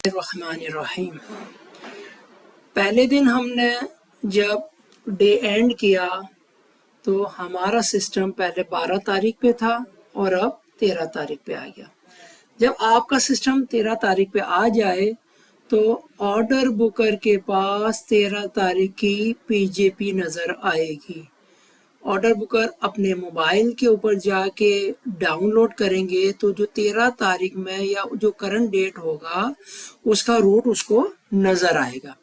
रहमानिर्रहीम। पहले दिन हमने जब डे एंड किया तो हमारा सिस्टम पहले 12 तारीख पे था और अब 13 तारीख पे आ गया। जब आपका सिस्टम 13 तारीख पे आ जाए तो ऑर्डर बुकर के पास 13 तारीख की पीजेपी नज़र आएगी। ऑर्डर बुकर अपने मोबाइल के ऊपर जाके डाउनलोड करेंगे तो जो 13 तारीख में या जो करंट डेट होगा उसका रूट उसको नज़र आएगा।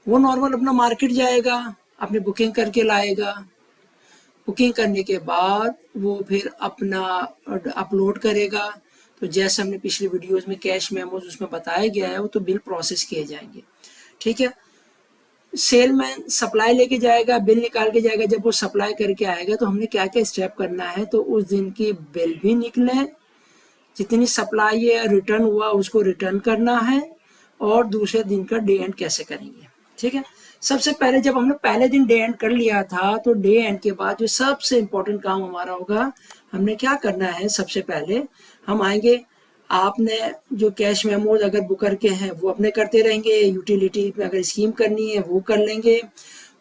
वो नॉर्मल अपना मार्केट जाएगा, अपनी बुकिंग करके लाएगा। बुकिंग करने के बाद वो फिर अपना अपलोड करेगा। तो जैसे हमने पिछली वीडियोस में कैश मेमोज उसमें बताया गया है वो तो बिल प्रोसेस किए जाएंगे। ठीक है, सेलमैन सप्लाई लेके जाएगा, बिल निकाल के जाएगा। जब वो सप्लाई करके आएगा तो हमने क्या क्या स्टेप करना है, तो उस दिन की बिल भी निकले, जितनी सप्लाई है रिटर्न हुआ उसको रिटर्न करना है, और दूसरे दिन का डे एंड कैसे करेंगे। ठीक है, सबसे पहले जब हमने पहले दिन डे एंड कर लिया था तो डे एंड के बाद जो सबसे इम्पोर्टेंट काम हमारा होगा, हमने क्या करना है, सबसे पहले हम आएंगे, आपने जो कैश मेमोज अगर बुकर के हैं वो अपने करते रहेंगे, यूटिलिटी में अगर स्कीम करनी है वो कर लेंगे।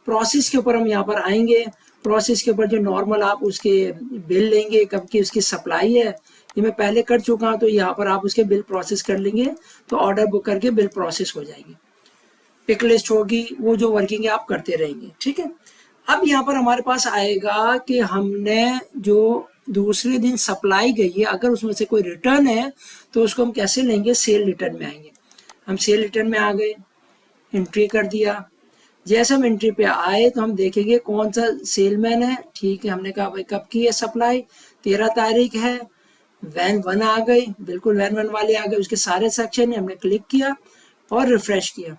प्रोसेस के ऊपर हम यहाँ पर आएंगे, प्रोसेस के ऊपर जो नॉर्मल आप उसके बिल लेंगे, कब की उसकी सप्लाई है ये मैं पहले कर चुका हूँ, तो यहाँ पर आप उसके बिल प्रोसेस कर लेंगे तो ऑर्डर बुक करके बिल प्रोसेस हो जाएगी। पिक लिस्ट होगी, वो जो वर्किंग है आप करते रहेंगे। ठीक है, अब यहाँ पर हमारे पास आएगा कि हमने जो दूसरे दिन सप्लाई गई है अगर उसमें से कोई रिटर्न है तो उसको हम कैसे लेंगे, सेल रिटर्न में आएंगे। हम सेल रिटर्न में आ गए, एंट्री कर दिया। जैसे हम एंट्री पे आए तो हम देखेंगे कौन सा सेलमैन है। ठीक है, हमने कहा भाई कब की है सप्लाई, 13 तारीख है। वैन 1 आ गई, बिल्कुल वैन 1 वाले आ गए, उसके सारे सेक्शन है, हमने क्लिक किया और रिफ्रेश किया।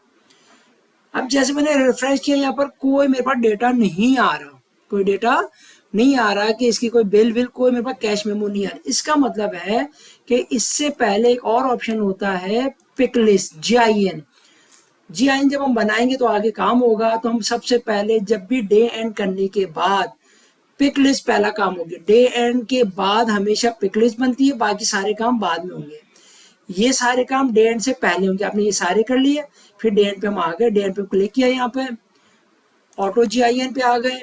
अब जैसे मैंने रिफ्रेश किया यहाँ पर कोई मेरे पास डेटा नहीं आ रहा, कोई डेटा नहीं आ रहा कि इसकी कोई बिल विल, कोई मेरे पास कैश मेमो नहीं आ रहा। इसका मतलब है कि इससे पहले एक और ऑप्शन होता है पिक लिस्ट, GIN। GIN जब हम बनाएंगे तो आगे काम होगा। तो हम सबसे पहले जब भी डे एंड करने के बाद पिक लिस्ट पहला काम होगी। डे एंड के बाद हमेशा पिक लिस्ट बनती है, बाकी सारे काम बाद में होंगे। ये सारे काम डे एंड से पहले होंगे। आपने ये सारे कर लिए, फिर डे एंड पे हम आ गए, डे एंड पे क्लिक किया, यहाँ पे ऑटो GIN पे आ गए।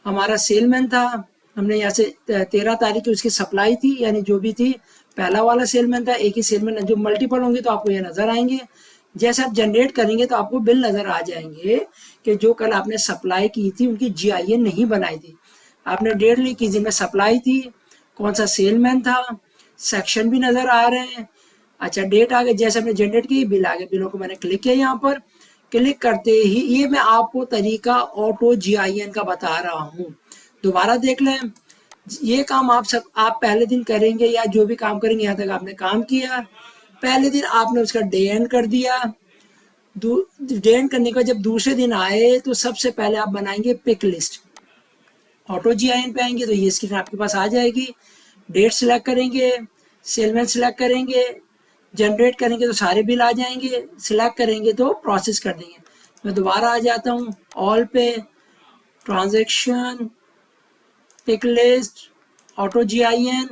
हमारा सेलमैन था, हमने यहाँ से 13 तारीख की उसकी सप्लाई थी, यानी जो भी थी पहला वाला सेलमैन था। एक ही सेलमैन, जो मल्टीपल होंगे तो आपको ये नज़र आएंगे। जैसे आप जनरेट करेंगे तो आपको बिल नज़र आ जाएंगे कि जो कल आपने सप्लाई की थी उनकी GIN नहीं बनाई थी। आपने डेट ली किस दिन में सप्लाई थी, कौन सा सेलमैन था, सेक्शन भी नज़र आ रहे हैं। अच्छा, डेट आ गई, जैसे हमने जनरेट की बिल आ गए, बिलों को मैंने क्लिक किया। यहाँ पर क्लिक करते ही ये मैं आपको तरीका ऑटो GIN का बता रहा हूँ, दोबारा देख लें। ये काम आप पहले दिन करेंगे या जो भी काम करेंगे, यहाँ तक आपने काम किया, पहले दिन आपने उसका डे एंड कर दिया। डे एंड करने के बाद जब दूसरे दिन आए तो सबसे पहले आप बनाएंगे पिक लिस्ट। ऑटो GIN पे आएंगे तो ये स्क्रीन आपके पास आ जाएगी। डेट सिलेक्ट करेंगे, सेलमैन सिलेक्ट करेंगे, जनरेट करेंगे तो सारे बिल आ जाएंगे, सिलेक्ट करेंगे तो प्रोसेस कर देंगे। मैं दोबारा आ जाता हूँ all pay, transaction, pick list, auto GIN,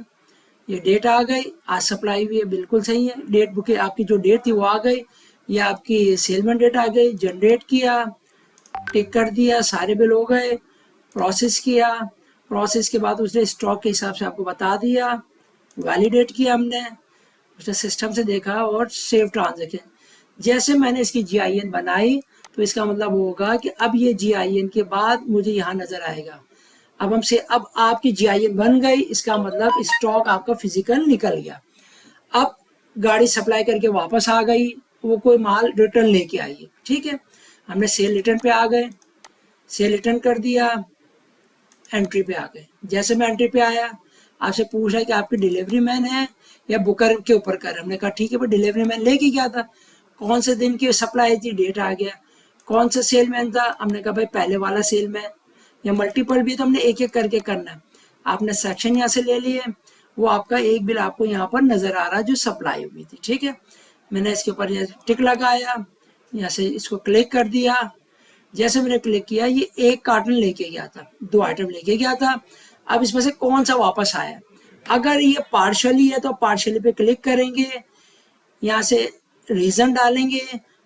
ये डेट आ गई, आज सप्लाई हुई है, बिल्कुल सही है। डेट बुक आपकी जो डेट थी वो आ गई, ये आपकी सेलमैन डेट आ गई। जनरेट किया, टिक कर दिया, सारे बिल हो गए, प्रोसेस किया। प्रोसेस के बाद उसने स्टॉक के हिसाब से आपको बता दिया, वैलिडेट किया हमने, उसने सिस्टम से देखा और सेव ट्रांजेक्शन। जैसे मैंने इसकी GIN बनाई तो इसका मतलब होगा कि अब ये GIN के बाद मुझे यहाँ नज़र आएगा। अब आपकी GIN बन गई, इसका मतलब स्टॉक आपका फिजिकल निकल गया। अब गाड़ी सप्लाई करके वापस आ गई, वो कोई माल रिटर्न लेके आई है। ठीक है, हमने सेल रिटर्न पे आ गए, सेल रिटर्न कर दिया, एंट्री पे आ गए। जैसे मैं एंट्री पे आया, आपसे पूछ रहा है कि आपकी डिलीवरी मैन है या बुकर के ऊपर कर। हमने कहा ठीक है, पर डिलीवरी मैन लेके क्या था, कौन से दिन की सप्लाई थी, डेट आ गया। कौन सा सेलमैन था, हमने कहा भाई पहले वाला सेलमैन, या मल्टीपल भी तो हमने एक एक करके करना है। आपने सेक्शन यहाँ से ले लिए, वो आपका एक बिल आपको यहाँ पर नज़र आ रहा है जो सप्लाई हुई थी। ठीक है, मैंने इसके ऊपर टिक लगाया, यहाँ से इसको क्लिक कर दिया। जैसे मैंने क्लिक किया, ये एक कार्टन लेके गया था, 2 आइटम लेके गया था। अब इसमें से कौन सा वापस आया, अगर ये पार्शली है तो पार्शली पे क्लिक करेंगे, यहाँ से रीज़न डालेंगे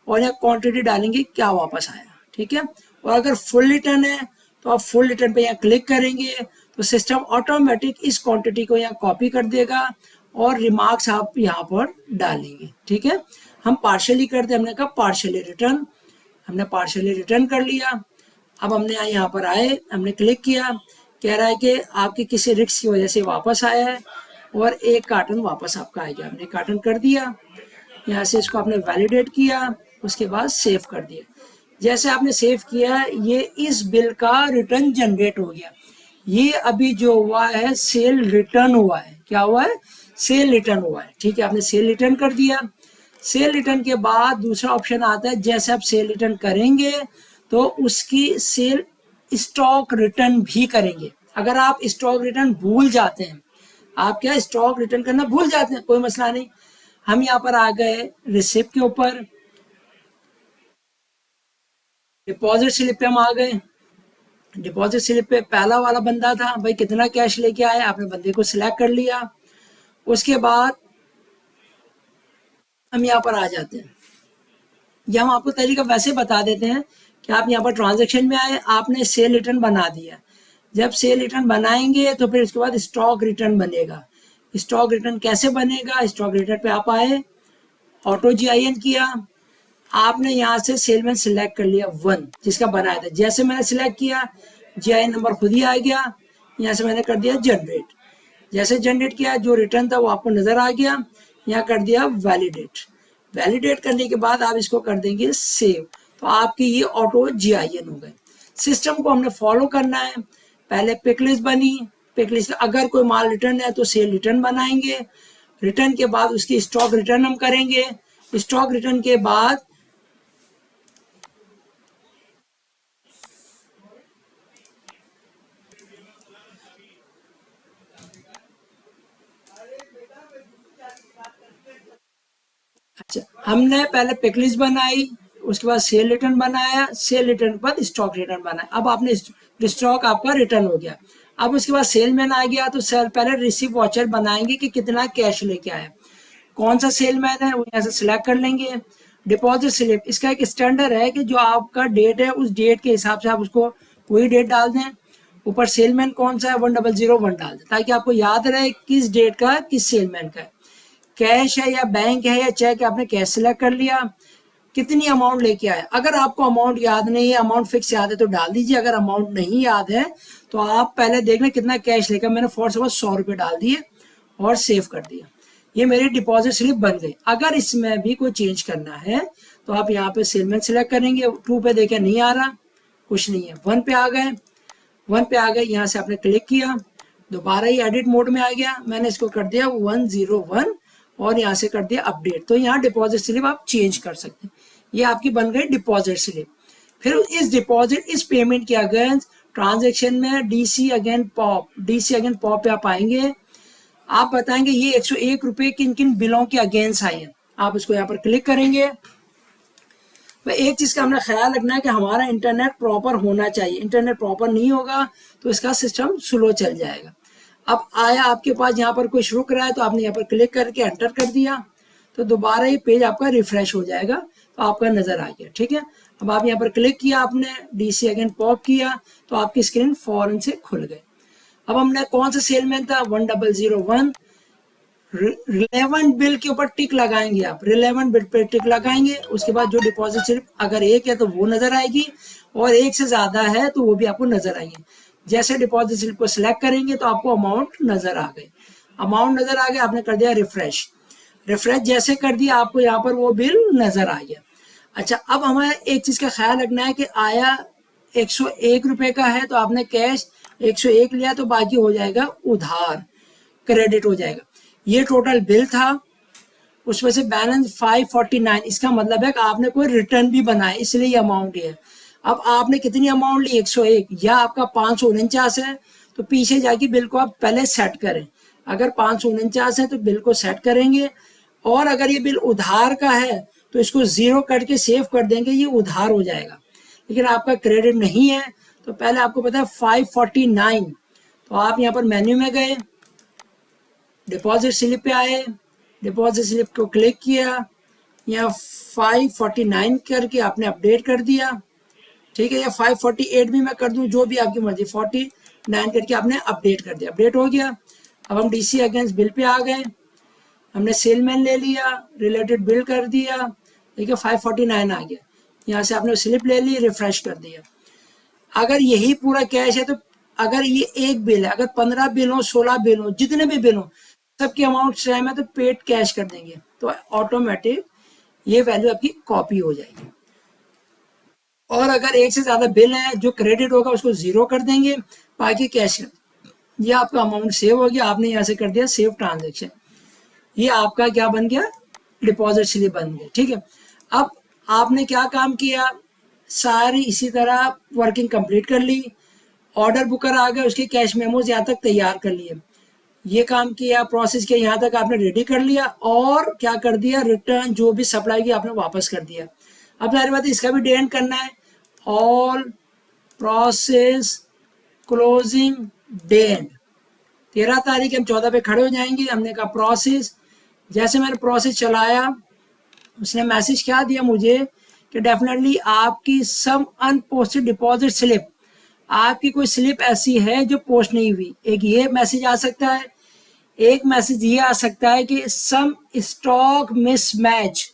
और यहाँ क्वांटिटी डालेंगे क्या वापस आया, ठीक है। और अगर फुल रिटर्न है तो आप फुल रिटर्न पे यहाँ क्लिक करेंगे तो सिस्टम ऑटोमेटिक इस क्वांटिटी को यहाँ कॉपी कर देगा और रिमार्क्स आप यहाँ पर डालेंगे, ठीक है। हम पार्शियली करते, हमने कहा पार्शियली रिटर्न, हमने पार्शियली रिटर्न कर लिया। अब हमने यहाँ पर आए, हमने क्लिक किया, कह रहा है कि आपकी किसी रिस्क की वजह से वापस आया है और एक कार्टन वापस आपका आ गया। हमने कार्टन कर दिया, यहाँ से इसको आपने वैलिडेट किया, उसके बाद सेव कर दिया। जैसे आपने सेव किया ये इस बिल का रिटर्न जनरेट हो गया। ये अभी जो हुआ है सेल रिटर्न हुआ है, क्या हुआ है, सेल रिटर्न हुआ है, ठीक है। आपने सेल रिटर्न कर दिया। सेल रिटर्न के बाद दूसरा ऑप्शन आता है, जैसे आप सेल रिटर्न करेंगे तो उसकी सेल स्टॉक रिटर्न भी करेंगे। अगर आप स्टॉक रिटर्न भूल जाते हैं, आप क्या स्टॉक रिटर्न करना भूल जाते हैं, कोई मसला नहीं। हम यहाँ पर आ गए रिसिप्ट के ऊपर, डिपॉजिट स्लिप पे हम आ गए। डिपॉजिट स्लिप पे पहला वाला बंदा था, भाई कितना कैश लेके आया, आपने बंदे को सिलेक्ट कर लिया। उसके बाद हम यहाँ पर आ जाते हैं, या हम आपको तरीका वैसे बता देते हैं कि आप यहाँ पर ट्रांजैक्शन में आए, आपने सेल रिटर्न बना दिया। जब सेल रिटर्न बनाएंगे तो फिर उसके बाद स्टॉक रिटर्न बनेगा। स्टॉक रिटर्न कैसे बनेगा, स्टॉक रिटर्न पे आप आए, ऑटो GIN किया, आपने यहाँ से सेलमैन सिलेक्ट कर लिया 1 जिसका बनाया था। जैसे मैंने सिलेक्ट किया GIN नंबर खुद ही आ गया, यहाँ से मैंने कर दिया जनरेट। जैसे जनरेट किया जो रिटर्न था वो आपको नज़र आ गया, यहाँ कर दिया वैलिडेट। वैलिडेट करने के बाद आप इसको कर देंगे सेव, तो आपकी ये ऑटो GIN हो गए। सिस्टम को हमने फॉलो करना है। पहले पिक लिस्ट बनी, पिक लिस्ट अगर कोई माल रिटर्न है तो सेल रिटर्न बनाएंगे, रिटर्न के बाद उसकी स्टॉक रिटर्न हम करेंगे, स्टॉक रिटर्न के बाद अच्छा हमने पहले पिक लिस्ट बनाई, उसके बाद सेल रिटर्न बनाया, सेल रिटर्न के बाद स्टॉक रिटर्न बनाया। अब आपने स्टॉक आपका रिटर्न हो गया। अब उसके बाद सेलमैन आ गया तो सेल पहले रिसीव वॉचर बनाएंगे कि कितना कैश लेके आया, कौन सा सेलमैन है वो यहाँ से सिलेक्ट कर लेंगे। डिपॉजिट स्लिप इसका एक स्टैंडर्ड है कि जो आपका डेट है उस डेट के हिसाब से आप उसको वही डेट डाल दें। ऊपर सेलमैन कौन सा है 1001 डाल दें ताकि आपको याद रहे किस डेट का किस सेलमैन का है। कैश है या बैंक है या चेक है, आपने कैश सिलेक्ट कर लिया। कितनी अमाउंट लेके आए, अगर आपको अमाउंट याद नहीं है, अमाउंट फिक्स याद है तो डाल दीजिए, अगर अमाउंट नहीं याद है तो आप पहले देख लें कितना कैश लेकर। मैंने फॉर सपोज 100 रुपये डाल दिए और सेव कर दिया, ये मेरी डिपॉजिट स्लिप बन गई। अगर इसमें भी कोई चेंज करना है तो आप यहाँ पे सेलमैन सिलेक्ट करेंगे, 2 पे देखें नहीं आ रहा, कुछ नहीं है, 1 पे आ गए, 1 पे आ गए, यहाँ से आपने क्लिक किया, दोबारा ही एडिट मोड में आ गया, मैंने इसको कर दिया 101 और यहाँ से कर दिया अपडेट। तो यहाँ डिपॉजिट स्लिप आप चेंज कर सकते हैं, ये आपकी बन गई डिपॉजिट स्लिप। फिर इस डिपॉजिट इस पेमेंट के अगेंस्ट ट्रांजैक्शन में DC अगेन पॉप पे आप आएंगे, आप बताएंगे ये 101 रुपये किन किन बिलों के अगेंस्ट आए हैं, आप इसको यहाँ पर क्लिक करेंगे। तो एक चीज़ का हमने ख्याल रखना है कि हमारा इंटरनेट प्रॉपर होना चाहिए, इंटरनेट प्रॉपर नहीं होगा तो इसका सिस्टम स्लो चल जाएगा। अब आया आपके पास यहाँ पर कुछ रुक रहा है तो आपने यहाँ पर क्लिक करके एंटर कर दिया तो दोबारा ये पेज आपका रिफ्रेश हो जाएगा, तो आपका नज़र आ गया, ठीक है। अब आप यहाँ पर क्लिक किया, आपने DC अगेन पॉप किया तो आपकी स्क्रीन फौरन से खुल गई। अब हमने कौन सा सेलमैन था 1001, रिलेवेंट बिल के ऊपर टिक लगाएंगे, आप रिलेवेंट बिल पे टिक लगाएंगे, उसके बाद जो डिपॉजिट स्लिप अगर एक है तो वो नजर आएगी और एक से ज्यादा है तो वो भी आपको नजर आएंगे। जैसे डिपॉजिट स्लिप को सिलेक्ट करेंगे तो आपको अमाउंट नजर आ गई, अमाउंट नजर आ गया, आपने कर दिया रिफ्रेश, रिफ्रेश जैसे कर दिया आपको यहाँ पर वो बिल नजर आ गया। अच्छा अब हमें एक चीज का ख्याल रखना है कि आया 101 रुपये का है तो आपने कैश 101 लिया तो बाकी हो जाएगा उधार, क्रेडिट हो जाएगा। ये टोटल बिल था, उसमें से बैलेंस 549, इसका मतलब है कि आपने कोई रिटर्न भी बनाया इसलिए ये अमाउंट है। अब आपने कितनी अमाउंट ली 101 या आपका 549 है तो पीछे जाके बिल को आप पहले सेट करें, अगर 549 है तो बिल को सेट करेंगे और अगर ये बिल उधार का है तो इसको 0 करके सेव कर देंगे, ये उधार हो जाएगा। लेकिन आपका क्रेडिट नहीं है तो पहले आपको पता है 549, तो आप यहाँ पर मेन्यू में गए, डिपॉजिट स्लिप पे आए, डिपॉजिट स्लिप को क्लिक किया, यहाँ 549 करके आपने अपडेट कर दिया, ठीक है, या 548 भी मैं कर दूं, जो भी आपकी मर्जी, 49 करके आपने अपडेट कर दिया, अपडेट हो गया। अब हम डीसी अगेंस्ट बिल पे आ गए, हमने सेलमैन ले लिया, रिलेटेड बिल कर दिया, ठीक है, 549 आ गया। यहाँ से आपने स्लिप ले ली, रिफ्रेश कर दिया। अगर यही पूरा कैश है तो अगर ये एक बिल है, अगर 15 बिल हो, 16 बिल हो, जितने भी बिल हो, सबके अमाउंट सेम है तो पेड कैश कर देंगे, तो ऑटोमेटिक ये वैल्यू आपकी कॉपी हो जाएगी। और अगर एक से ज्यादा बिल है, जो क्रेडिट होगा उसको जीरो कर देंगे, बाकी कैश। ये आपका अमाउंट सेव हो गया, आपने यहाँ से कर दिया सेव ट्रांजेक्शन, ये आपका क्या बन गया, डिपॉजिट स्लिप बन गया, ठीक है। अब आपने क्या काम किया, सारी इसी तरह वर्किंग कंप्लीट कर ली, ऑर्डर बुकर आ गए, उसके कैश मेमोज यहाँ तक तैयार कर लिए, ये काम किया, प्रोसेस किया, यहाँ तक आपने रेडी कर लिया, और क्या कर दिया, रिटर्न जो भी सप्लाई की आपने वापस कर दिया। अब सारी बात इसका भी डे एंड करना है, all process closing day and, 13 तारीख हम 14 पे खड़े हो जाएंगे। हमने कहा प्रोसेस, जैसे मैंने प्रोसेस चलाया, उसने मैसेज क्या दिया मुझे कि डेफिनेटली आपकी सम अनपोस्टेड डिपॉजिट स्लिप, आपकी कोई स्लिप ऐसी है जो पोस्ट नहीं हुई। एक ये मैसेज आ सकता है, एक मैसेज ये आ सकता है कि सम स्टॉक मिसमैच,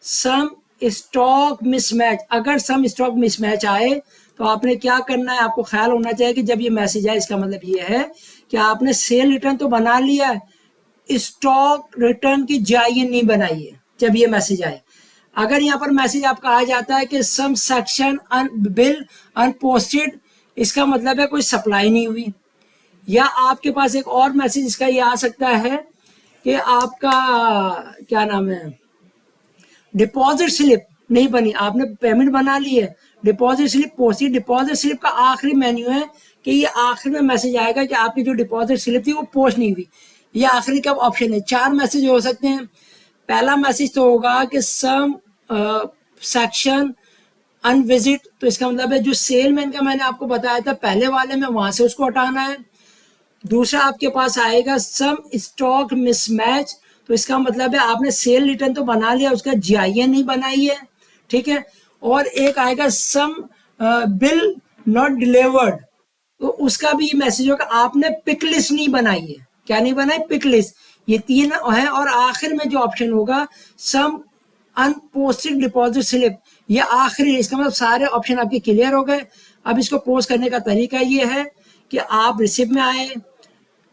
सम स्टॉक मिसमैच। अगर सम स्टॉक मिसमैच आए तो आपने क्या करना है, आपको ख्याल होना चाहिए कि जब ये मैसेज आए इसका मतलब ये है कि आपने सेल रिटर्न तो बना लिया है, स्टॉक रिटर्न की जायन नहीं बनाई है जब ये मैसेज आए। अगर यहाँ पर मैसेज आपका आ जाता है कि सम सेक्शन बिल अनपोस्टेड, इसका मतलब है कोई सप्लाई नहीं हुई। या आपके पास एक और मैसेज इसका ये आ सकता है कि आपका क्या नाम है, डिपॉजिट स्लिप नहीं बनी, आपने पेमेंट बना ली है, डिपॉजिट स्लिप पोस्टी, डिपॉजिट स्लिप का आखिरी मेन्यू है कि ये आखिर में मैसेज आएगा कि आपकी जो डिपॉजिट स्लिप थी वो पोस्ट नहीं हुई। ये आखिरी का ऑप्शन है। 4 मैसेज हो सकते हैं। पहला मैसेज तो होगा कि सम सेक्शन अनविजिट, तो इसका मतलब है जो सेलमैन का मैंने आपको बताया था पहले वाले में, वहां से उसको हटाना है। दूसरा आपके पास आएगा सम स्टॉक मिसमैच, तो इसका मतलब है आपने सेल रिटर्न तो बना लिया, उसका जीआईएन नहीं बनाई है, ठीक है। और एक आएगा सम बिल नॉट डिलीवर्ड, तो उसका भी मैसेज होगा आपने पिक लिस्ट नहीं बनाई है। क्या नहीं बनाई, पिक लिस्ट। ये 3 है। और आखिर में जो ऑप्शन होगा सम अनपोस्टेड डिपॉजिट स्लिप, ये आखिरी, इसका मतलब सारे ऑप्शन आपके क्लियर हो गए। अब इसको पोस्ट करने का तरीका ये है कि आप रिसिप्ट में आए,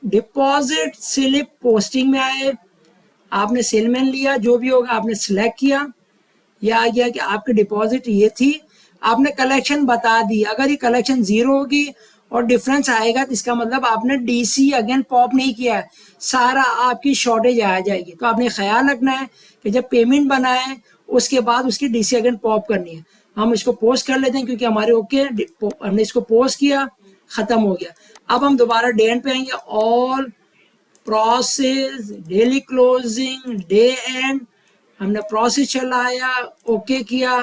डिपॉजिट स्लिप पोस्टिंग में आए, आपने सेलमैन लिया, जो भी होगा आपने सिलेक्ट किया, यह आ गया कि आपकी डिपॉजिट ये थी, आपने कलेक्शन बता दी। अगर ये कलेक्शन 0 होगी और डिफरेंस आएगा तो इसका मतलब आपने डीसी अगेन पॉप नहीं किया है, सारा आपकी शॉर्टेज आ जाएगी। तो आपने ख्याल रखना है कि जब पेमेंट बनाए उसके बाद उसकी डीसी अगेन पॉप करनी है। हम इसको पोस्ट कर लेते हैं क्योंकि हमारे ओके, हमने इसको पोस्ट किया, खत्म हो गया। अब हम दोबारा डे एंड पे आएंगे, all process daily closing day and, हमने प्रोसेस चलाया, ओके किया,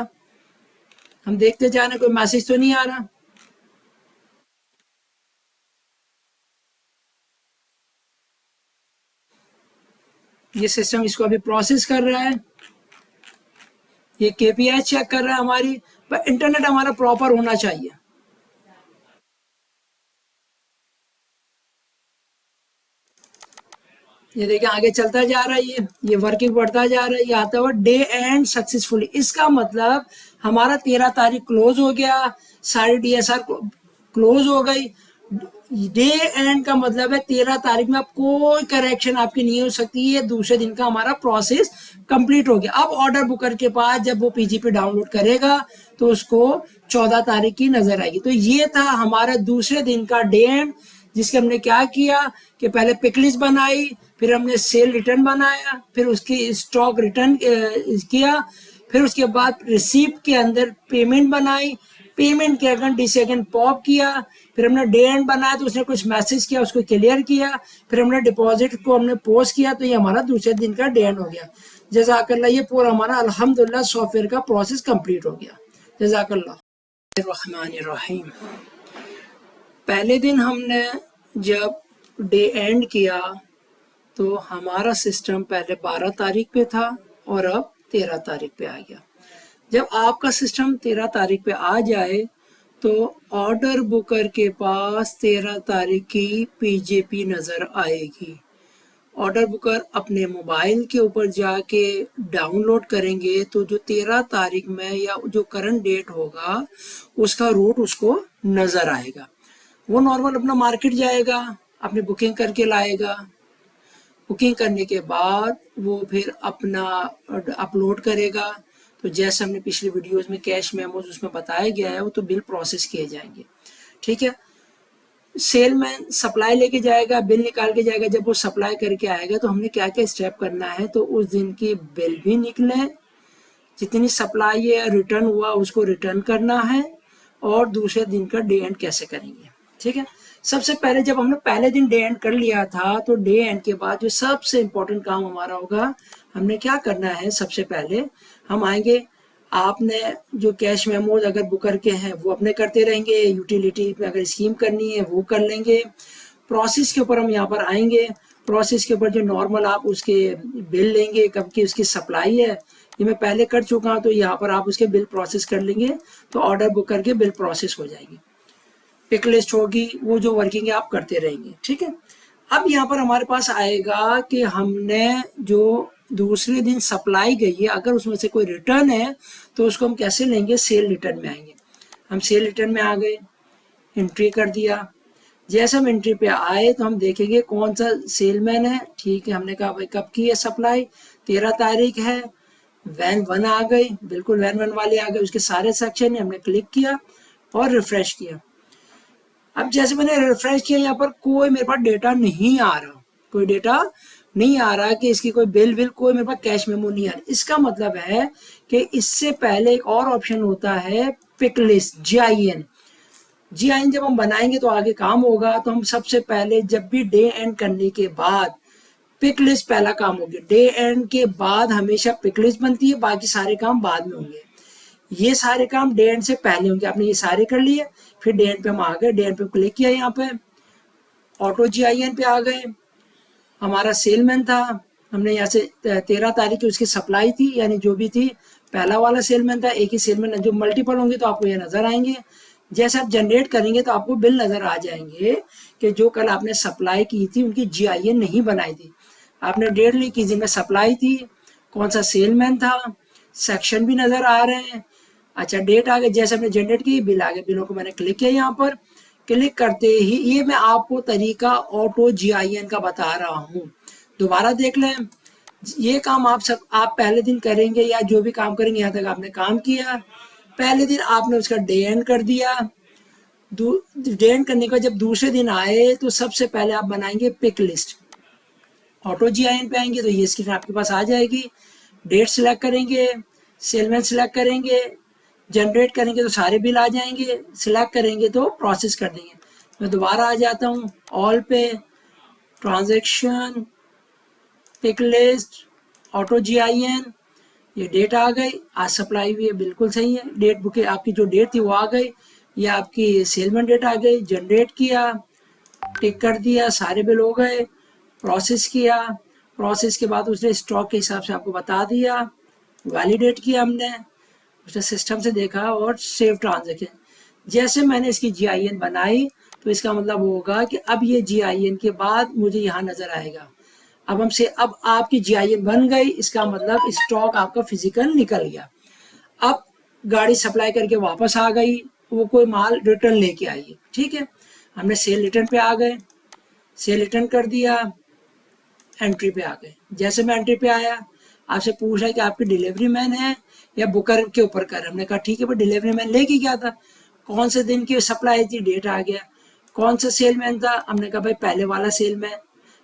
हम देखते जा रहे कोई मैसेज तो नहीं आ रहा। ये सिस्टम इसको अभी प्रोसेस कर रहा है, ये केपीआई चेक कर रहा है हमारी, पर इंटरनेट हमारा प्रॉपर होना चाहिए। ये देखिए आगे चलता जा रहा है, ये वर्किंग बढ़ता जा रहा है, ये आता हुआ डे एंड सक्सेसफुली। इसका मतलब हमारा 13 तारीख क्लोज हो गया, सारी डीएसआर क्लोज हो गई। डे एंड का मतलब है 13 तारीख में अब कोई करेक्शन आपकी नहीं हो सकती है, दूसरे दिन का हमारा प्रोसेस कंप्लीट हो गया। अब ऑर्डर बुकर के पास जब वो पीजीपी डाउनलोड करेगा तो उसको 14 तारीख की नजर आएगी। तो ये था हमारा दूसरे दिन का डे एंड, जिसके हमने क्या किया कि पहले पिकलिस्ट बनाई, फिर हमने सेल रिटर्न बनाया, फिर उसकी स्टॉक रिटर्न किया, फिर उसके बाद रिसीप्ट के अंदर पेमेंट बनाई, पेमेंट के अगेन डी से अगेन पॉप किया, फिर हमने डे एंड बनाया तो उसने कुछ मैसेज किया, उसको क्लियर किया, फिर हमने डिपॉजिट को हमने पोस्ट किया, तो ये हमारा दूसरे दिन का डे एंड हो गया। जज़ाकल्लाह, ये पूरा हमारा अल्हम्दुलिल्लाह सॉफ्टवेयर का प्रोसेस कंप्लीट हो गया। जज़ाकल्लाह। रहमान रहीम। पहले दिन हमने जब डे एंड किया तो हमारा सिस्टम पहले 12 तारीख पे था और अब 13 तारीख पे आ गया। जब आपका सिस्टम 13 तारीख पे आ जाए तो ऑर्डर बुकर के पास 13 तारीख की पीजेपी नज़र आएगी। ऑर्डर बुकर अपने मोबाइल के ऊपर जाके डाउनलोड करेंगे तो जो 13 तारीख में या जो करंट डेट होगा उसका रूट उसको नज़र आएगा। वो नॉर्मल अपना मार्केट जाएगा, अपनी बुकिंग करके लाएगा। बुकिंग करने के बाद वो फिर अपना अपलोड करेगा। तो जैसे हमने पिछली वीडियोस में कैश मेमोज उसमें बताया गया है वो तो बिल प्रोसेस किए जाएंगे। ठीक है, सेलमैन सप्लाई लेके जाएगा, बिल निकाल के जाएगा। जब वो सप्लाई करके आएगा तो हमने क्या क्या स्टेप करना है, तो उस दिन की बिल भी निकले, जितनी सप्लाई है रिटर्न हुआ उसको रिटर्न करना है, और दूसरे दिन का डे एंड कैसे करेंगे। ठीक है, सबसे पहले जब हमने पहले दिन डे एंड कर लिया था तो डे एंड के बाद जो सबसे इम्पोर्टेंट काम हमारा होगा, हमने क्या करना है, सबसे पहले हम आएंगे, आपने जो कैश मेमोज अगर बुकर के हैं वो अपने करते रहेंगे, यूटिलिटी में अगर स्कीम करनी है वो कर लेंगे। प्रोसेस के ऊपर हम यहाँ पर आएंगे, प्रोसेस के ऊपर जो नॉर्मल आप उसके बिल लेंगे, कब की उसकी सप्लाई है ये मैं पहले कर चुका हूँ, तो यहाँ पर आप उसके बिल प्रोसेस कर लेंगे तो ऑर्डर बुक करके बिल प्रोसेस हो जाएगी। पिक लिस्ट होगी, वो जो वर्किंग है आप करते रहेंगे। ठीक है, अब यहाँ पर हमारे पास आएगा कि हमने जो दूसरे दिन सप्लाई गई है अगर उसमें से कोई रिटर्न है तो उसको हम कैसे लेंगे, सेल रिटर्न में आएंगे। हम सेल रिटर्न में आ गए, एंट्री कर दिया। जैसे हम एंट्री पे आए तो हम देखेंगे कौन सा सेलमैन है। ठीक है, हमने कहा भाई कब की है सप्लाई, 13 तारीख है। वैन 1 आ गई, बिल्कुल वैन 1 वाले आ गए, उसके सारे सेक्शन है, हमने क्लिक किया और रिफ्रेश किया। अब जैसे मैंने रिफ्रेश किया यहाँ पर कोई मेरे पास डेटा नहीं आ रहा, कोई डेटा नहीं आ रहा कि इसकी कोई बिल विल, कोई मेरे पास कैश मेमो नहीं आ रहा। इसका मतलब है कि इससे पहले एक और ऑप्शन होता है पिक लिस्ट, GIN। GIN जब हम बनाएंगे तो आगे काम होगा। तो हम सबसे पहले जब भी डे एंड करने के बाद पिक लिस्ट पहला काम होगी। डे एंड के बाद हमेशा पिक लिस्ट बनती है, बाकी सारे काम बाद में होंगे। ये सारे काम डे एंड से पहले होंगे। आपने ये सारे कर लिए, फिर डे एंड पे हम आ गए, डे एंड पे क्लिक किया, यहाँ पे ऑटो GIN पे आ गए। हमारा सेलमैन था, हमने यहाँ से 13 तारीख की उसकी सप्लाई थी, यानी जो भी थी, पहला वाला सेलमैन था। एक ही सेलमैन, जो मल्टीपल होंगे तो आपको ये नज़र आएंगे। जैसे आप जनरेट करेंगे तो आपको बिल नज़र आ जाएंगे कि जो कल आपने सप्लाई की थी उनकी GIN नहीं बनाई थी। आपने डेट ली किस दिन में सप्लाई थी, कौन सा सेलमैन था, सेक्शन भी नज़र आ रहे हैं। अच्छा, डेट आ गई, जैसे हमने जनरेट की बिल आ गए। बिलों को मैंने क्लिक किया, यहाँ पर क्लिक करते ही ये मैं आपको तरीका ऑटो GIN का बता रहा हूँ, दोबारा देख लें। ये काम आप पहले दिन करेंगे या जो भी काम करेंगे, यहाँ तक आपने काम किया, पहले दिन आपने उसका डे एंड कर दिया। डे एंड करने के बाद जब दूसरे दिन आए तो सबसे पहले आप बनाएंगे पिक लिस्ट। ऑटो GIN पे आएंगे तो ये स्क्रीन आपके पास आ जाएगी। डेट सिलेक्ट करेंगे, सेलमैन सिलेक्ट करेंगे, जनरेट करेंगे तो सारे बिल आ जाएंगे, सिलेक्ट करेंगे तो प्रोसेस कर देंगे। मैं दोबारा आ जाता हूँ all pay, transaction, pick list, auto GIN, ये डेट आ गई, आज सप्लाई हुई है, बिल्कुल सही है। डेट बुक आपकी जो डेट थी वो आ गई, ये आपकी सेलमैन डेट आ गई। जनरेट किया, टिक कर दिया, सारे बिल हो गए, प्रोसेस किया। प्रोसेस के बाद उसने स्टॉक के हिसाब से आपको बता दिया, वैलिडेट किया हमने, उसने सिस्टम से देखा और सेव ट्रांजैक्शन। जैसे मैंने इसकी GIN बनाई तो इसका मतलब होगा कि अब ये GIN के बाद मुझे यहाँ नज़र आएगा। अब आपकी GIN बन गई, इसका मतलब स्टॉक आपका फिजिकल निकल गया। अब गाड़ी सप्लाई करके वापस आ गई, वो कोई माल रिटर्न लेके आई है। ठीक है, हमने सेल रिटर्न पे आ गए, सेल रिटर्न कर दिया, एंट्री पे आ गए। जैसे मैं एंट्री पे आया, आपसे पूछ रहा है कि आपके डिलीवरी मैन है या बुकर के ऊपर कर। हमने कहा ठीक है भाई, डिलीवरी मैन लेके गया था। कौन से दिन की सप्लाई थी, डेट आ गया। कौन सा सेलमैन था, हमने कहा भाई पहले वाला सेलमैन।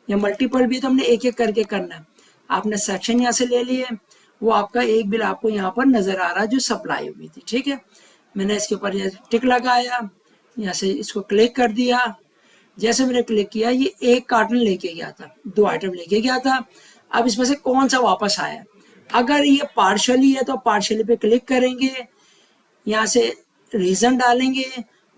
या मल्टीपल भी तो हमने एक एक करके करना है। आपने सेक्शन यहाँ से ले लिए, वो आपका एक बिल आपको यहाँ पर नज़र आ रहा है जो सप्लाई हुई थी। ठीक है, मैंने इसके ऊपर टिक लगाया, यहाँ से इसको क्लिक कर दिया। जैसे मैंने क्लिक किया, ये एक कार्टन लेके गया था, 2 आइटम लेके गया था। अब इसमें से कौन सा वापस आया, अगर ये पार्शली है तो पार्शली पे क्लिक करेंगे, यहाँ से रीज़न डालेंगे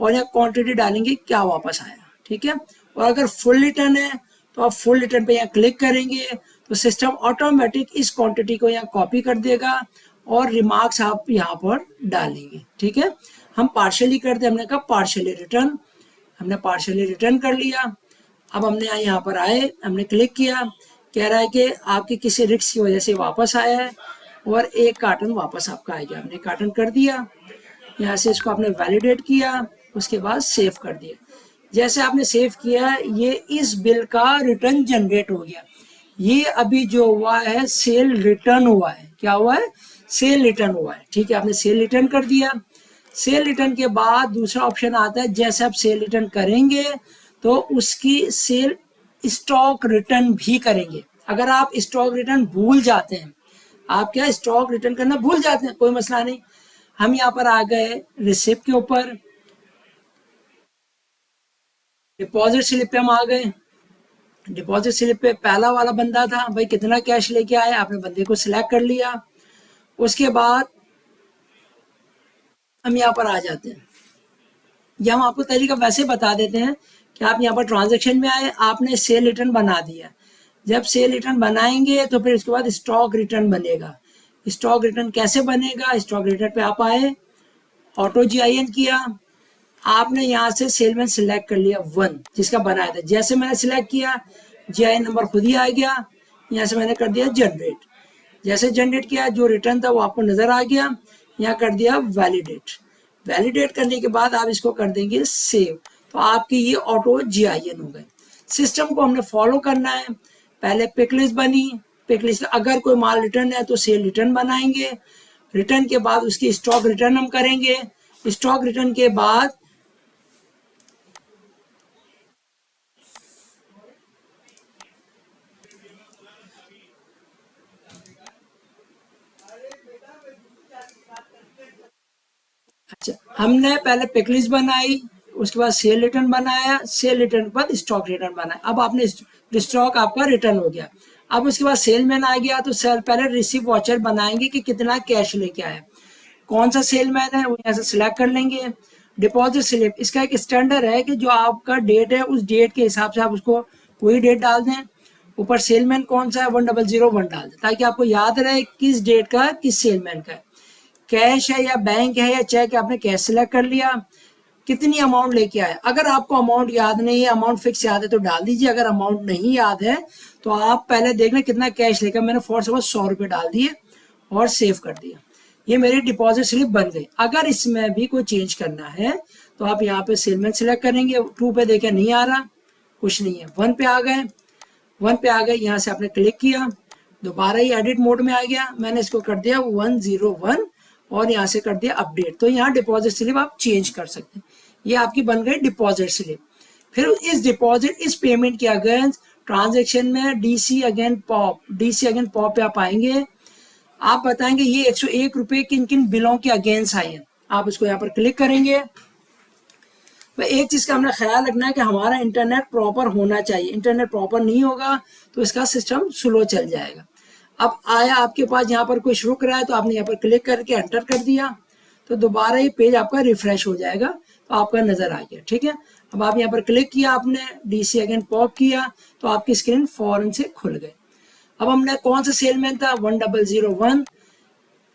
और यहाँ क्वांटिटी डालेंगे क्या वापस आया। ठीक है, और अगर फुल रिटर्न है तो आप फुल रिटर्न पे यहाँ क्लिक करेंगे तो सिस्टम ऑटोमेटिक इस क्वांटिटी को यहाँ कॉपी कर देगा और रिमार्क्स आप यहाँ पर डालेंगे। ठीक है, हम पार्शियली करते, हमने कहा पार्शियली रिटर्न, हमने पार्शियली रिटर्न कर लिया। अब हमने यहाँ पर आए, हमने क्लिक किया, कह रहा है कि आपकी किसी रिस्क की वजह से वापस आया है और एक कार्टन वापस आपका आ गया। हमने कार्टन कर दिया, यहाँ से इसको आपने वैलिडेट किया, उसके बाद सेव कर दिया। जैसे आपने सेव किया, ये इस बिल का रिटर्न जनरेट हो गया। ये अभी जो हुआ है सेल रिटर्न हुआ है। क्या हुआ है? सेल रिटर्न हुआ है। ठीक है, आपने सेल रिटर्न कर दिया। सेल रिटर्न के बाद दूसरा ऑप्शन आता है, जैसे आप सेल रिटर्न करेंगे तो उसकी सेल स्टॉक रिटर्न भी करेंगे। अगर आप स्टॉक रिटर्न भूल जाते हैं, आप क्या स्टॉक रिटर्न करना भूल जाते हैं, कोई मसला नहीं। हम यहाँ पर आ गए रिसिप्ट के ऊपर, डिपॉजिट स्लिप पे हम आ गए। डिपॉजिट स्लिप पे पहला वाला बंदा था, भाई कितना कैश लेके आया, आपने बंदे को सिलेक्ट कर लिया। उसके बाद हम यहाँ पर आ जाते हैं, या हम आपको तरीका वैसे बता देते हैं कि आप यहाँ पर ट्रांजैक्शन में आए, आपने सेल रिटर्न बना दिया। जब सेल रिटर्न बनाएंगे तो फिर उसके बाद स्टॉक रिटर्न बनेगा। स्टॉक रिटर्न कैसे बनेगा? स्टॉक रिटर्न पे आप आए, ऑटो GIN किया, आपने यहाँ से सेलमैन सिलेक्ट कर लिया 1 जिसका बनाया था। जैसे मैंने सिलेक्ट किया, GIN नंबर खुद ही आ गया, यहाँ से मैंने कर दिया जनरेट। जैसे जनरेट किया, जो रिटर्न था वो आपको नजर आ गया, यहाँ कर दिया वैलिडेट। वैलिडेट करने के बाद आप इसको कर देंगे सेव, तो आपकी ये ऑटो GIN हो गए। सिस्टम को हमने फॉलो करना है। पहले पिक लिस्ट बनी, पिक लिस्ट अगर कोई माल रिटर्न है तो सेल रिटर्न बनाएंगे, रिटर्न के बाद उसकी स्टॉक रिटर्न हम करेंगे, स्टॉक रिटर्न के बाद अच्छा, हमने पहले पिक लिस्ट बनाई, उसके बाद सेल रिटर्न बनाया, सेल रिटर्न के बाद स्टॉक रिटर्न बनाया। अब आपने स्टॉक आपका रिटर्न हो गया। अब उसके बाद सेलमैन आ गया, तो सेल पहले रिसीव वॉचर बनाएंगे कि कितना कैश लेके आया। कौन सा सेलमैन है वो यहाँ से सिलेक्ट कर लेंगे। डिपॉजिट स्लिप, इसका एक स्टैंडर्ड है कि जो आपका डेट है उस डेट के हिसाब से आप उसको कोई डेट डाल दें। ऊपर सेलमैन कौन सा है 1001 डाल दें, ताकि आपको याद रहे किस डेट का किस सेलमैन का है। कैश है या बैंक है या चेक है, आपने कैश सिलेक्ट कर लिया। कितनी अमाउंट लेके आए, अगर आपको अमाउंट याद नहीं है, अमाउंट फिक्स याद है तो डाल दीजिए। अगर अमाउंट नहीं याद है तो आप पहले देख लें कितना कैश लेकर, मैंने फॉर सपोज 100 रुपये डाल दिए और सेव कर दिया। ये मेरी डिपॉजिट स्लिप बन गई। अगर इसमें भी कोई चेंज करना है तो आप यहाँ पे सेलमैन सिलेक्ट करेंगे। 2 पे देखें नहीं आ रहा, कुछ नहीं है। 1 पे आ गए, 1 पे आ गए, यहाँ से आपने क्लिक किया, दोबारा ही एडिट मोड में आ गया। मैंने इसको कर दिया 101 और यहाँ से कर दिया अपडेट। तो यहाँ डिपॉजिट स्लिप आप चेंज कर सकते हैं। ये आपकी बन गई डिपॉजिट स्लिप। फिर इस डिपॉजिट इस पेमेंट के अगेंस्ट ट्रांजैक्शन में DC अगेन पॉप पे आप आएंगे। आप बताएंगे ये 101 रुपये किन किन बिलों के अगेंस्ट आए हैं। आप इसको यहाँ पर क्लिक करेंगे। तो एक चीज़ का हमने ख्याल रखना है कि हमारा इंटरनेट प्रॉपर होना चाहिए। इंटरनेट प्रॉपर नहीं होगा तो इसका सिस्टम स्लो चल जाएगा। अब आया आपके पास यहाँ पर कुछ रुक रहा है, तो आपने यहाँ पर क्लिक करके एंटर कर दिया, तो दोबारा ये पेज आपका रिफ्रेश हो जाएगा, तो आपका नज़र आ गया। ठीक है, अब आप यहाँ पर क्लिक किया, आपने DC अगेन पॉप किया, तो आपकी स्क्रीन फौरन से खुल गई। अब हमने कौन सा सेलमैन था 1001,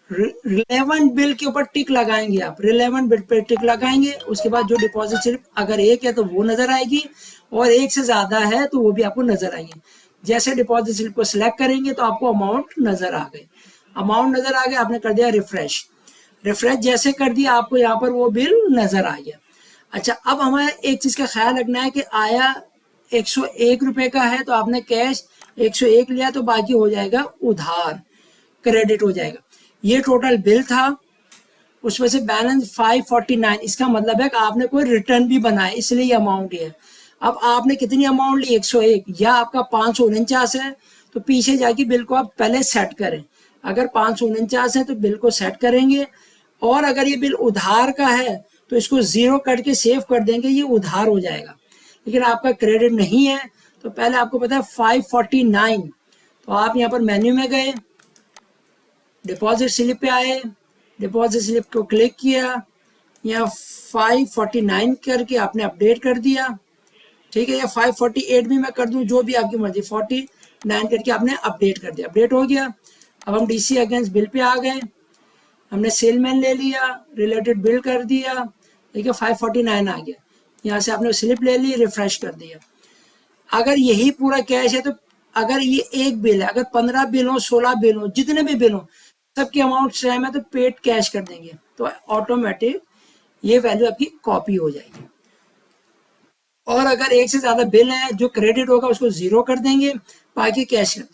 रिलेवेंट बिल के ऊपर टिक लगाएंगे। आप रिलेवेंट बिल पे टिक लगाएंगे, उसके बाद जो डिपॉजिट स्लिप अगर एक है तो वो नजर आएगी, और एक से ज्यादा है तो वो भी आपको नजर आएगी। जैसे डिपॉजिट स्लिप को सिलेक्ट करेंगे तो आपको अमाउंट नजर आ गई। अमाउंट नजर आ गया, आपने कर दिया रिफ्रेश। रिफ्रेश जैसे कर दिया, आपको यहाँ पर वो बिल नजर आ गया। अच्छा, अब हमें एक चीज का ख्याल रखना है कि आया 101 रुपए का है तो आपने कैश 101 लिया, तो बाकी हो जाएगा उधार, क्रेडिट हो जाएगा। ये टोटल बिल था, उसमें से बैलेंस 549। इसका मतलब है कि आपने कोई रिटर्न भी बनाया, इसलिए ये अमाउंट है। अब आपने कितनी अमाउंट ली 101, या आपका 549 है, तो पीछे जाके बिल को आप पहले सेट करें। अगर 549 है तो बिल को सेट करेंगे, और अगर ये बिल उधार का है तो इसको 0 करके सेव कर देंगे, ये उधार हो जाएगा। लेकिन आपका क्रेडिट नहीं है तो पहले आपको पता है 549, तो आप यहाँ पर मेन्यू में गए, डिपॉजिट स्लिप पे आए, डिपॉजिट स्लिप को क्लिक किया, यहाँ 549 करके आपने अपडेट कर दिया। ठीक है, या 548 भी मैं कर दूं, जो भी आपकी मर्जी, 9 करके आपने अपडेट कर दिया, अपडेट हो गया। अब हम डीसी अगेंस्ट बिल पे आ गए, हमने सेलमैन ले लिया, रिलेटेड बिल कर दिया, ठीक है 549 आ गया। यहाँ से आपने स्लिप ले ली, रिफ्रेश कर दिया। अगर यही पूरा कैश है तो अगर ये एक बिल है, अगर 15 बिल हो, 16 बिल हो, जितने भी बिल हो, सबकी अमाउंट सेम है तो पेड कैश कर देंगे, तो ऑटोमेटिक ये वैल्यू आपकी कॉपी हो जाएगी। और अगर एक से ज्यादा बिल है, जो क्रेडिट होगा उसको 0 कर देंगे, बाकी कैश कर,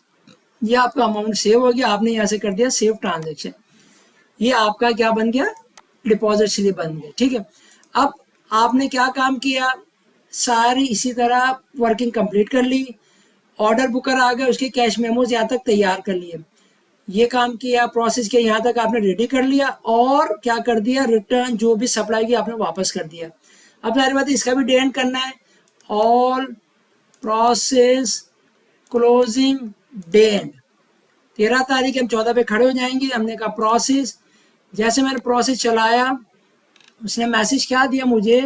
ये आपका अमाउंट सेव हो गया। आपने यहाँ से कर दिया सेव ट्रांजेक्शन, ये आपका क्या बन गया, डिपॉजिट स्लिप बन गया, ठीक है। अब आपने क्या काम किया, सारी इसी तरह वर्किंग कंप्लीट कर ली, ऑर्डर बुकर आ गया, उसके कैश मेमोज यहाँ तक तैयार कर लिए, ये काम किया, प्रोसेस किया, यहाँ तक आपने रेडी कर लिया, और क्या कर दिया, रिटर्न जो भी सप्लाई की आपने वापस कर दिया। अब सारी बात इसका भी डे एंड करना है, all process closing day and, 13 तारीख हम 14 पे खड़े हो जाएंगे। हमने कहा प्रोसेस, जैसे मैंने प्रोसेस चलाया, उसने मैसेज क्या दिया मुझे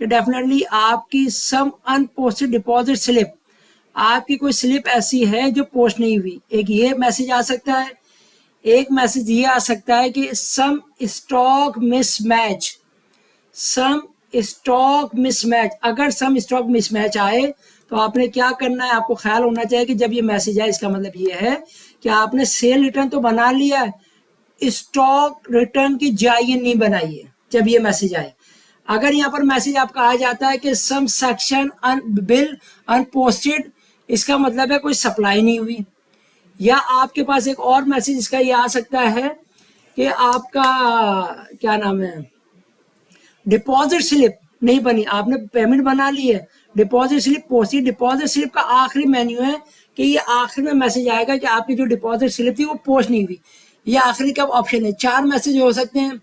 कि डेफिनेटली आपकी सम अनपोस्टेड डिपॉजिट स्लिप, आपकी कोई स्लिप ऐसी है जो पोस्ट नहीं हुई। एक ये मैसेज आ सकता है, एक मैसेज ये आ सकता है कि सम स्टॉक मिसमैच, सम स्टॉक मिसमैच। अगर सम स्टॉक मिसमैच आए तो आपने क्या करना है, आपको ख्याल होना चाहिए कि जब ये मैसेज आए इसका मतलब ये है कि आपने सेल रिटर्न तो बना लिया है, स्टॉक रिटर्न की जायन नहीं बनाई है जब ये मैसेज आए। अगर यहाँ पर मैसेज आपका आ जाता है कि सम सेक्शन बिल अनपोस्टेड, इसका मतलब है कोई सप्लाई नहीं हुई। या आपके पास एक और मैसेज इसका ये आ सकता है कि आपका क्या नाम है, डिपॉजिट स्लिप नहीं बनी, आपने पेमेंट बना ली है, deposit slip posted, deposit slip का आखिरी मेन्यू है कि ये आखिर में मैसेज आएगा कि आपकी जो डिपॉजिट स्लिप थी वो पोस्ट नहीं हुई, ये आखिरी का ऑप्शन है। 4 मैसेज हो सकते हैं।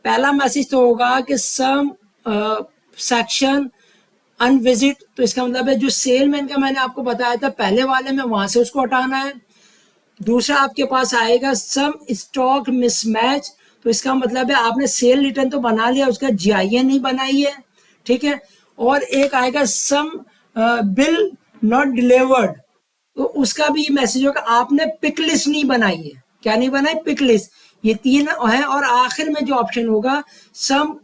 पहला मैसेज तो होगा कि सम सेक्शन अनविजिट, तो इसका मतलब है जो सेलमैन का मैंने आपको बताया था पहले वाले में, वहां से उसको हटाना है। दूसरा आपके पास आएगा सम स्टॉक मिसमैच, तो इसका मतलब है आपने सेल रिटर्न तो बना लिया, उसका जीआईएन नहीं बनाई है, ठीक है। और एक आएगा सम बिल नॉट डिलीवर्ड, तो उसका भी मैसेज होगा आपने पिक लिस्ट नहीं बनाई है। क्या नहीं बनाई, पिक लिस्ट। ये 3 है। और आखिर में जो ऑप्शन होगा सम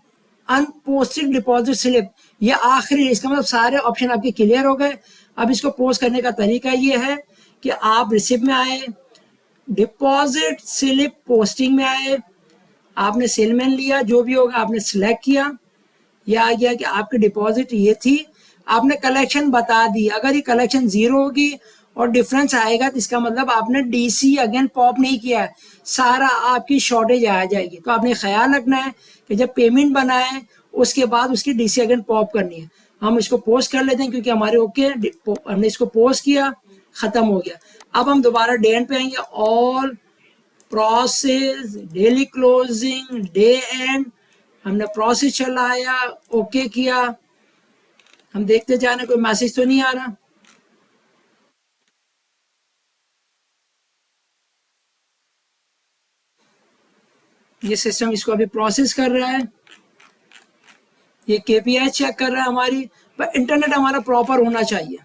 अनपोस्टेड डिपॉजिट स्लिप, ये आखिरी, इसका मतलब सारे ऑप्शन आपके क्लियर हो गए। अब इसको पोस्ट करने का तरीका ये है कि आप रिसिप्ट में आए, डिपॉजिट स्लिप पोस्टिंग में आए, आपने सेलमैन लिया, जो भी होगा आपने सिलेक्ट किया, यह आ गया कि आपकी डिपॉजिट ये थी, आपने कलेक्शन बता दी। अगर ये कलेक्शन 0 होगी और डिफरेंस आएगा तो इसका मतलब आपने डीसी अगेन पॉप नहीं किया है, सारा आपकी शॉर्टेज आ जाएगी। तो आपने ख्याल रखना है कि जब पेमेंट बनाए उसके बाद उसकी डीसी अगेन पॉप करनी है। हम इसको पोस्ट कर लेते हैं क्योंकि हमारे ओके, हमने इसको पोस्ट किया, खत्म हो गया। अब हम दोबारा डे एंड पे आएंगे, all process daily closing day and, हमने प्रोसेस चलाया, ओके किया, हम देखते जाने कोई मैसेज तो नहीं आ रहा। ये सिस्टम इसको अभी प्रोसेस कर रहा है, ये केपीआई चेक कर रहा है हमारी, पर इंटरनेट हमारा प्रॉपर होना चाहिए।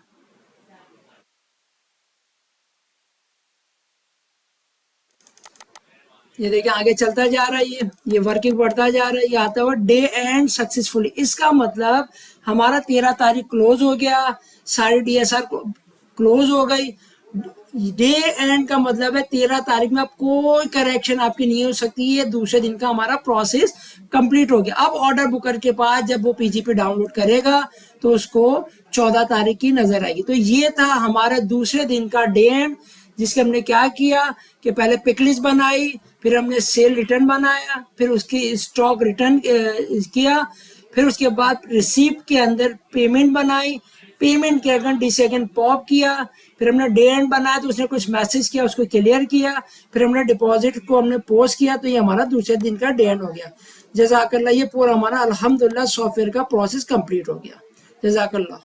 ये देखिए आगे चलता जा रहा है, ये वर्किंग बढ़ता जा रहा है, ये आता हुआ डे एंड सक्सेसफुली। इसका मतलब हमारा 13 तारीख क्लोज हो गया, सारी डीएसआर क्लोज हो गई। डे एंड का मतलब है 13 तारीख में आप कोई करेक्शन आपकी नहीं हो सकती है, दूसरे दिन का हमारा प्रोसेस कंप्लीट हो गया। अब ऑर्डर बुकर के पास जब वो पीजीपी डाउनलोड करेगा तो उसको 14 तारीख की नजर आएगी। तो ये था हमारा दूसरे दिन का डे एंड, जिसके हमने क्या किया कि पहले पिकलिस्ट बनाई, फिर हमने सेल रिटर्न बनाया, फिर उसकी स्टॉक रिटर्न किया, फिर उसके बाद रिसीप्ट के अंदर पेमेंट बनाई, पेमेंट के अगेन डी से अगेन पॉप किया, फिर हमने डे एंड बनाया तो उसने कुछ मैसेज किया, उसको क्लियर किया, फिर हमने डिपॉजिट को हमने पोस्ट किया, तो ये हमारा दूसरे दिन का डे एंड हो गया। जज़ाकल्लाह, ये पूरा हमारा अल्हम्दुलिल्लाह सॉफ्टवेयर का प्रोसेस कंप्लीट हो गया। जज़ाकल्लाह।